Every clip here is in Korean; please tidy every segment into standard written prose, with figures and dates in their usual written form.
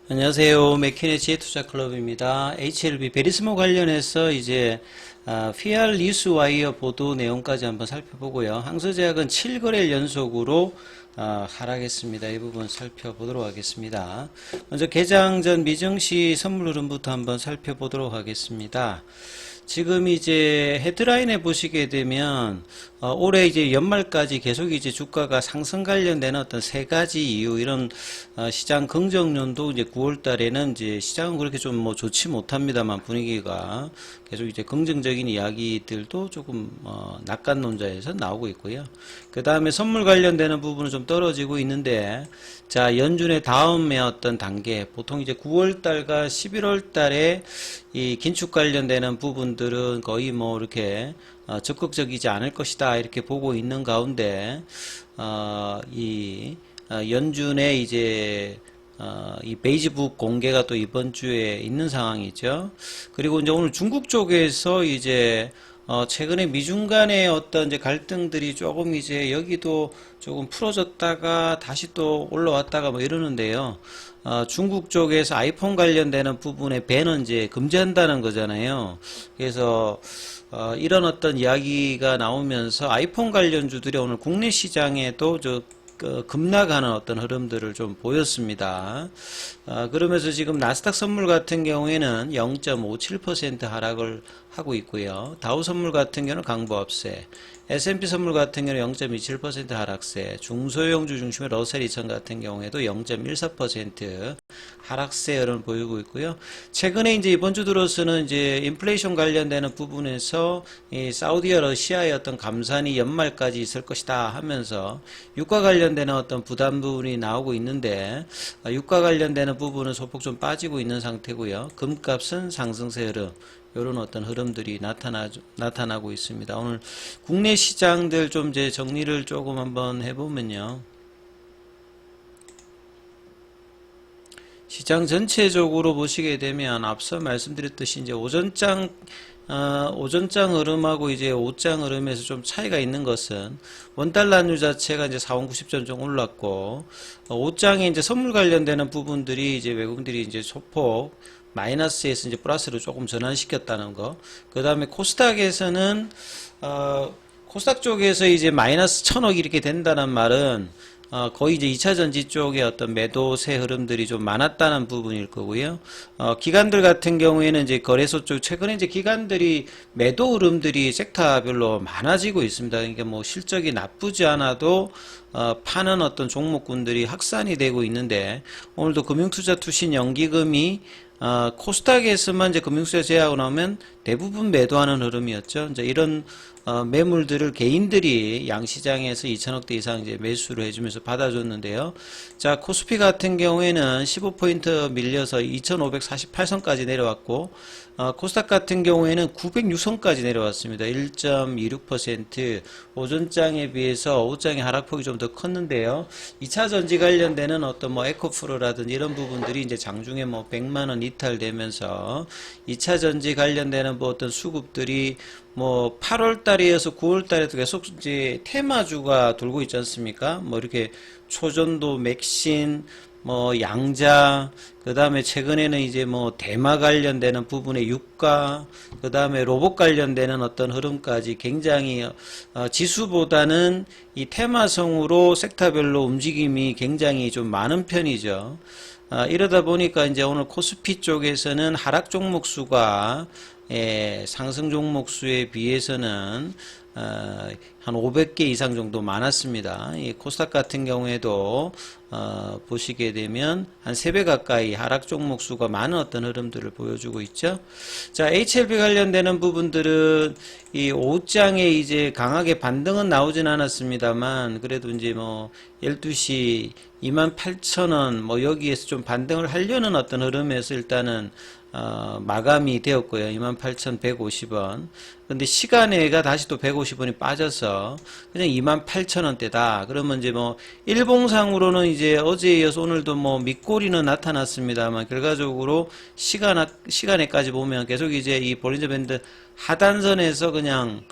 안녕하세요. 맥키네 지혜투자클럽입니다. HLB 베리스모 관련해서 이제 PR 리스 와이어 보도 내용까지 한번 살펴보고요. 항소제약은 7거래일 연속으로 하락했습니다. 이 부분 살펴보도록 하겠습니다. 먼저 개장 전 미증시 선물 흐름부터 한번 살펴보도록 하겠습니다. 지금 이제 헤드라인에 보시게 되면 올해 이제 연말까지 계속 이제 주가가 상승 관련된 어떤 세 가지 이유 이런 시장 긍정론도 이제 9월 달에는 이제 시장은 그렇게 좀 뭐 좋지 못합니다만 분위기가 계속 이제 긍정적인 이야기들도 조금 낙관론자에서 나오고 있고요. 그 다음에 선물 관련되는 부분은 좀 떨어지고 있는데 자 연준의 다음에 어떤 단계 보통 이제 9월 달과 11월 달에 이 긴축 관련되는 부분들은 거의 뭐 이렇게 적극적이지 않을 것이다 이렇게 보고 있는 가운데 연준의 이제 이 베이지북 공개가 또 이번 주에 있는 상황이죠. 그리고 이제 오늘 중국 쪽에서 이제 최근에 미중 간의 어떤 이제 갈등들이 조금 이제 여기도 조금 풀어졌다가 다시 또 올라왔다가 뭐 이러는데요. 중국 쪽에서 아이폰 관련되는 부분에 밴은 이제 금지한다는 거잖아요. 그래서 이런 어떤 이야기가 나오면서 아이폰 관련주들이 오늘 국내 시장에도 급락하는 어떤 흐름들을 좀 보였습니다. 그러면서 지금 나스닥 선물 같은 경우에는 0.57% 하락을 하고 있고요. 다우 선물 같은 경우는 강보합세, S&P 선물 같은 경우는 0.27% 하락세, 중소형주 중심의 러셀 2000 같은 경우에도 0.14% 하락세 흐름을 보이고 있고요. 최근에 이제 이번 주 들어서는 이제 인플레이션 관련되는 부분에서 이 사우디와 러시아의 어떤 감산이 연말까지 있을 것이다 하면서 유가 관련되는 어떤 부담 부분이 나오고 있는데 유가 관련되는 부분은 소폭 좀 빠지고 있는 상태고요. 금값은 상승세 흐름. 이런 어떤 흐름들이 나타나고 있습니다. 오늘 국내 시장들 좀 이제 정리를 조금 한번 해보면요. 시장 전체적으로 보시게 되면 앞서 말씀드렸듯이 이제 오전장 흐름하고 이제 오장 흐름에서 좀 차이가 있는 것은 원달러 환율 자체가 이제 4원 90전 좀 올랐고 오장에 이제 선물 관련되는 부분들이 이제 외국인들이 이제 소폭 마이너스에서 이제 플러스로 조금 전환시켰다는 거. 그 다음에 코스닥에서는 코스닥 쪽에서 이제 마이너스 1000억 이렇게 된다는 말은 거의 이제 2차전지 쪽에 어떤 매도세 흐름들이 좀 많았다는 부분일 거고요. 기관들 같은 경우에는 이제 거래소 쪽, 최근에 이제 기관들이 매도 흐름들이 섹터별로 많아지고 있습니다. 그러니까 뭐 실적이 나쁘지 않아도 파는 어떤 종목군들이 확산이 되고 있는데, 오늘도 금융투자 투신 연기금이 코스닥에서만 이제 금융수요 제약을 나오면 대부분 매도하는 흐름이었죠. 이제 이런 매물들을 개인들이 양시장에서 2천억대 이상 이제 매수를 해주면서 받아줬는데요. 자, 코스피 같은 경우에는 15포인트 밀려서 2,548선까지 내려왔고, 코스닥 같은 경우에는 906선까지 내려왔습니다. 1.26% 오전장에 비해서 오후장의 하락폭이 좀 더 컸는데요. 2차 전지 관련되는 어떤 뭐 에코프로라든지 이런 부분들이 이제 장중에 뭐 100만원 이탈되면서 2차 전지 관련되는 뭐 어떤 수급들이 뭐 8월 달이어서 9월 달에도 계속 이제 테마주가 돌고 있지 않습니까? 뭐 이렇게 초전도, 맥신, 뭐 양자, 그 다음에 최근에는 이제 뭐 대마 관련되는 부분의 유가, 그 다음에 로봇 관련되는 어떤 흐름까지 굉장히 지수보다는 이 테마성으로 섹터별로 움직임이 굉장히 좀 많은 편이죠. 이러다 보니까 이제 오늘 코스피 쪽에서는 하락 종목 수가 상승 종목 수에 비해서는 한 500개 이상 정도 많았습니다. 이 코스닥 같은 경우에도 보시게 되면 한 3배 가까이 하락 종목 수가 많은 어떤 흐름들을 보여주고 있죠. 자, HLB 관련되는 부분들은 이 오후장에 이제 강하게 반등은 나오진 않았습니다만 그래도 이제 뭐 12시 28,000원 뭐 여기에서 좀 반등을 하려는 어떤 흐름에서 일단은 마감이 되었고요. 28,150원. 근데 시간에가 다시 또 150원이 빠져서 그냥 28,000원대다. 그러면 이제 뭐 일봉상으로는 이제 어제에 이어서 오늘도 뭐 밑꼬리는 나타났습니다만 결과적으로 시간에까지 보면 계속 이제 이 볼린저 밴드 하단선에서 그냥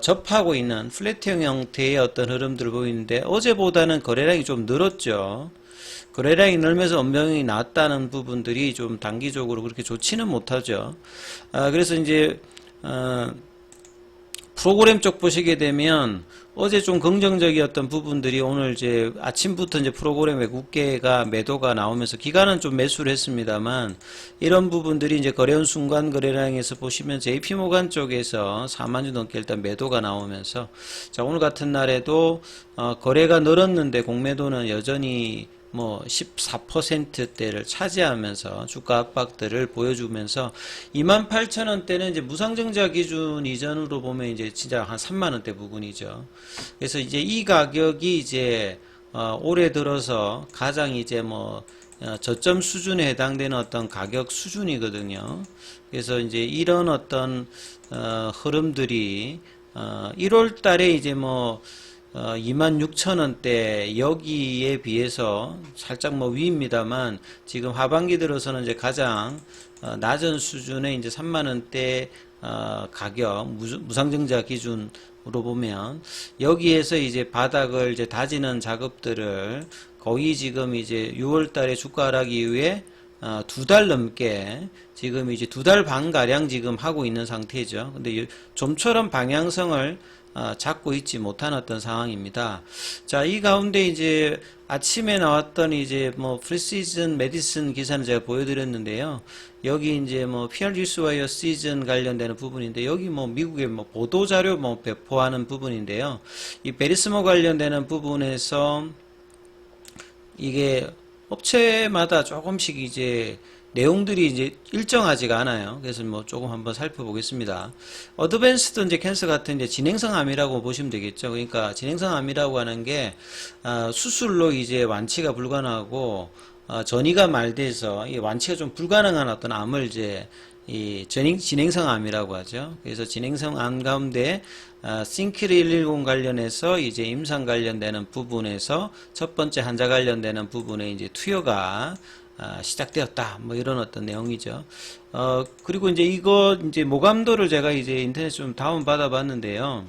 접하고 있는 플래트형 형태의 어떤 흐름들을 보이는데 어제보다는 거래량이 좀 늘었죠. 거래량이 늘면서 음봉이 나왔다는 부분들이 좀 단기적으로 그렇게 좋지는 못하죠. 그래서 이제 프로그램 쪽 보시게 되면 어제 좀 긍정적이었던 부분들이 오늘 이제 아침부터 이제 프로그램 외국계가 매도가 나오면서 기간은 좀 매수를 했습니다만 이런 부분들이 이제 거래원 순간 거래량에서 보시면 JP모간 쪽에서 4만 주 넘게 일단 매도가 나오면서 자 오늘 같은 날에도 거래가 늘었는데 공매도는 여전히 뭐 14%대를 차지하면서 주가 압박들을 보여주면서 28,000원대는 이제 무상증자 기준 이전으로 보면 이제 진짜 한 3만원대 부근이죠. 그래서 이제 이 가격이 이제 올해 들어서 가장 이제 뭐 저점 수준에 해당되는 어떤 가격 수준이거든요. 그래서 이제 이런 어떤 흐름들이 1월 달에 이제 뭐 26,000원대 여기에 비해서 살짝 뭐 위입니다만 지금 하반기 들어서는 이제 가장 낮은 수준의 이제 3만원대 가격 무상증자 기준으로 보면 여기에서 이제 바닥을 이제 다지는 작업들을 거의 지금 이제 6월 달에 주가 하락 이후에 2달 넘게 지금 이제 2달 반 가량 지금 하고 있는 상태죠. 근데 좀처럼 방향성을 잡고 있지 못한 어떤 상황입니다. 자, 이 가운데 이제 아침에 나왔던 이제 뭐 프리시즌 메디슨 기사는 제가 보여드렸는데요. 여기 이제 뭐 PR 뉴스와이어 시즌 관련되는 부분인데 여기 뭐 미국의 뭐 보도 자료 뭐 배포하는 부분인데요. 이 베리스모 관련되는 부분에서 이게 업체마다 조금씩 이제 내용들이 이제 일정하지가 않아요. 그래서 뭐 조금 한번 살펴보겠습니다. 어드밴스드 이제 캔서 같은 이제 진행성 암이라고 보시면 되겠죠. 그러니까 진행성 암이라고 하는 게 수술로 이제 완치가 불가능하고 전이가 말돼서 이 완치가 좀 불가능한 어떤 암을 이제 이 진행성 암이라고 하죠. 그래서 진행성 암 가운데 싱크리 110 관련해서 이제 임상 관련되는 부분에서 첫 번째 환자 관련되는 부분에 이제 투여가 시작되었다. 뭐 이런 어떤 내용이죠. 그리고 이제 이거 이제 모감도를 제가 이제 인터넷 좀 다운 받아 봤는데요.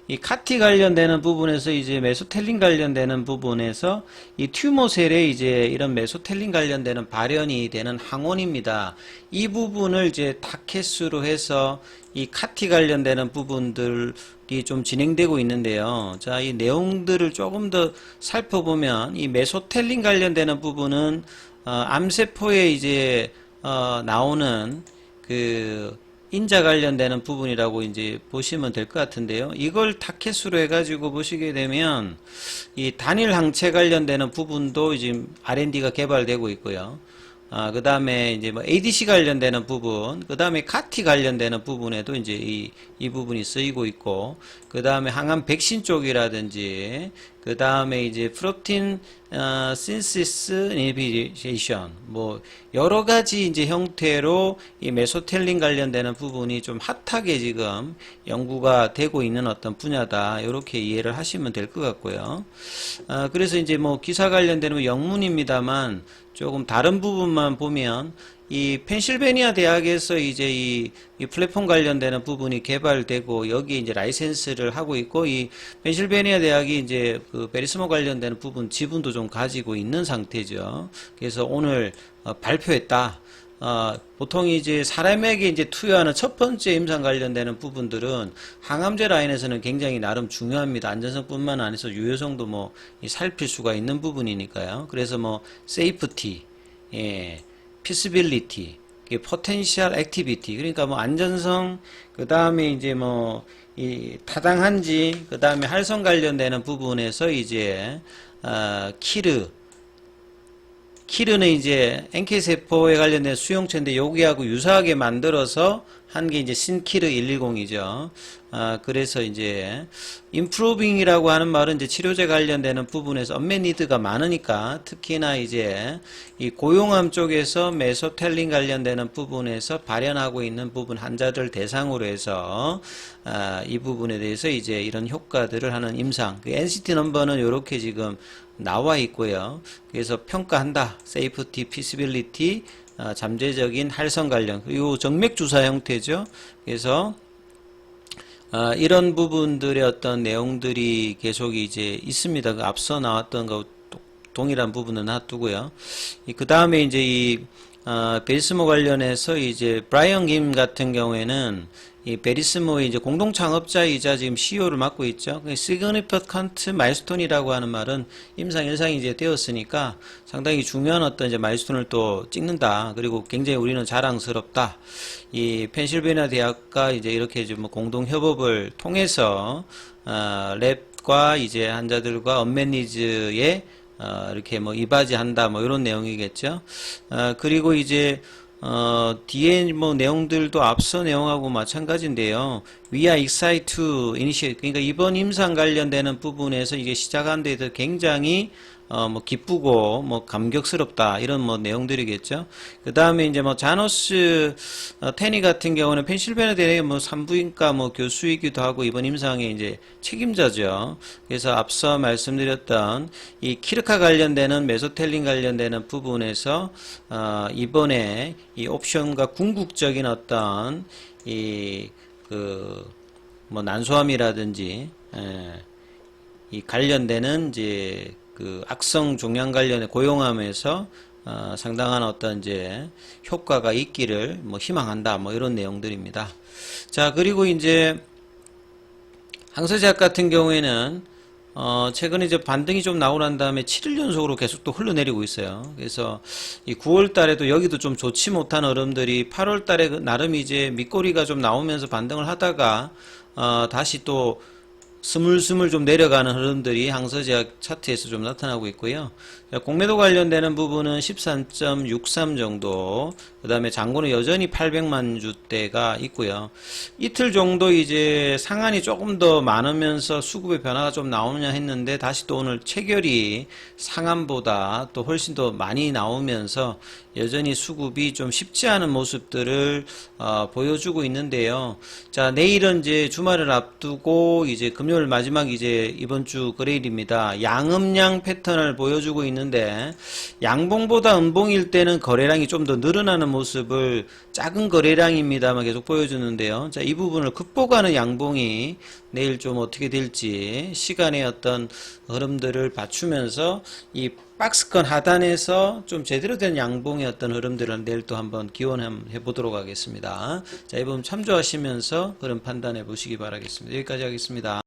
이 카티 관련되는 부분에서 이제 메소텔린 관련되는 부분에서 이 튜모셀에 이제 이런 메소텔린 관련되는 발현이 되는 항원입니다. 이 부분을 이제 타켓으로 해서 이 카티 관련되는 부분들이 좀 진행되고 있는데요. 자, 이 내용들을 조금 더 살펴보면 이 메소텔린 관련되는 부분은 암세포에 이제 나오는 그 인자 관련되는 부분이라고 이제 보시면 될 것 같은데요. 이걸 타켓으로 해가지고 보시게 되면 이 단일 항체 관련되는 부분도 지금 R&D가 개발되고 있고요. 그 다음에 이제 뭐 ADC 관련되는 부분, 그 다음에 CAR-T 관련되는 부분에도 이제 이 부분이 쓰이고 있고, 그 다음에 항암 백신 쪽이라든지, 그 다음에 이제 프로틴 신시스 이니비션 뭐 여러 가지 이제 형태로 이 메소텔린 관련되는 부분이 좀 핫하게 지금 연구가 되고 있는 어떤 분야다. 이렇게 이해를 하시면 될 것 같고요. 그래서 이제 뭐 기사 관련되는 영문입니다만 조금 다른 부분만 보면 이 펜실베니아 대학에서 이제 이 플랫폼 관련되는 부분이 개발되고 여기 이제 라이센스를 하고 있고 이 펜실베니아 대학이 이제 그 베리스모 관련되는 부분 지분도 좀 가지고 있는 상태죠. 그래서 오늘 발표했다. 보통 이제 사람에게 이제 투여하는 첫 번째 임상 관련되는 부분들은 항암제 라인에서는 굉장히 나름 중요합니다. 안전성뿐만 아니라 유효성도 뭐 살필 수가 있는 부분이니까요. 그래서 뭐 세이프티, 피스빌리티, 포텐셜 액티비티, 그러니까 뭐 안전성, 그 다음에 이제 뭐 이 타당한지, 그 다음에 활성 관련되는 부분에서 이제 키르는 이제 NK세포에 관련된 수용체인데 여기하고 유사하게 만들어서 한 게 이제 신키르 110이죠. 그래서 이제 임프로빙이라고 하는 말은 이제 치료제 관련되는 부분에서 언맷 니드가 많으니까 특히나 이제 이 고용암 쪽에서 메소텔린 관련되는 부분에서 발현하고 있는 부분 환자들 대상으로 해서 이 부분에 대해서 이제 이런 효과들을 하는 임상, 그 NCT 넘버는 이렇게 지금 나와 있고요. 그래서 평가한다. 세이프티, 피시빌리티, 잠재적인 활성 관련, 그리고 정맥 주사 형태죠. 그래서 이런 부분들의 어떤 내용들이 계속 이제 있습니다. 그 앞서 나왔던 것 동일한 부분은 놔두고요. 그 다음에 이제 베리스모 관련해서 이제 브라이언 김 같은 경우에는 이 베리스모의 이제 공동 창업자이자 지금 CEO를 맡고 있죠. 시그니피컨트 마일스톤이라고 하는 말은 임상 1상이 이제 되었으니까 상당히 중요한 어떤 이제 마일스톤을 또 찍는다. 그리고 굉장히 우리는 자랑스럽다. 이 펜실베니아 대학과 이제 이렇게 좀 공동 협업을 통해서 랩과 이제 환자들과 언맷 니즈에 이렇게 뭐 이바지한다 뭐 이런 내용이겠죠. 그리고 이제 뒤에 뭐 내용들도 앞서 내용하고 마찬가지인데요. We are excited to initiate. 그러니까 이번 임상 관련되는 부분에서 이게 시작한 데서 굉장히 뭐 기쁘고 뭐 감격스럽다 이런 뭐 내용들이겠죠. 그 다음에 이제 뭐 자노스 테니 같은 경우는 펜실베니아 대학의 뭐 산부인과 뭐 교수이기도 하고 이번 임상의 이제 책임자죠. 그래서 앞서 말씀드렸던 이 키르카 관련되는 메소텔린 관련되는 부분에서 이번에 이 옵션과 궁극적인 어떤 뭐 난소암이라든지 이 관련되는 이제 악성 종양 관련의 고용암에서 상당한 어떤 이제 효과가 있기를 뭐 희망한다 뭐 이런 내용들입니다. 자, 그리고 이제 항서제약 같은 경우에는 최근에 이제 반등이 좀 나오고 난 다음에 7일 연속으로 계속 또 흘러내리고 있어요. 그래서 이 9월 달에도 여기도 좀 좋지 못한 흐름들이 8월 달에 나름 이제 밑꼬리가 좀 나오면서 반등을 하다가 다시 또 스물스물 좀 내려가는 흐름들이 항서제약 차트에서 좀 나타나고 있고요. 공매도 관련되는 부분은 13.63 정도, 그 다음에 잔고는 여전히 800만 주대가 있고요. 이틀 정도 이제 상한이 조금 더 많으면서 수급의 변화가 좀 나오느냐 했는데 다시 또 오늘 체결이 상한보다 또 훨씬 더 많이 나오면서 여전히 수급이 좀 쉽지 않은 모습들을 보여주고 있는데요. 자, 내일은 이제 주말을 앞두고 이제 금요일 마지막 이제 이번 주 거래일입니다. 양음양 패턴을 보여주고 있는데 양봉보다 음봉일 때는 거래량이 좀 더 늘어나는 모습을 작은 거래량입니다만 계속 보여주는데요. 자, 이 부분을 극복하는 양봉이 내일 좀 어떻게 될지 시간의 어떤 흐름들을 맞추면서 이 박스권 하단에서 좀 제대로 된 양봉의 어떤 흐름들을 내일 또 한번 기원해 보도록 하겠습니다. 자, 이 부분 참조하시면서 흐름 판단해 보시기 바라겠습니다. 여기까지 하겠습니다.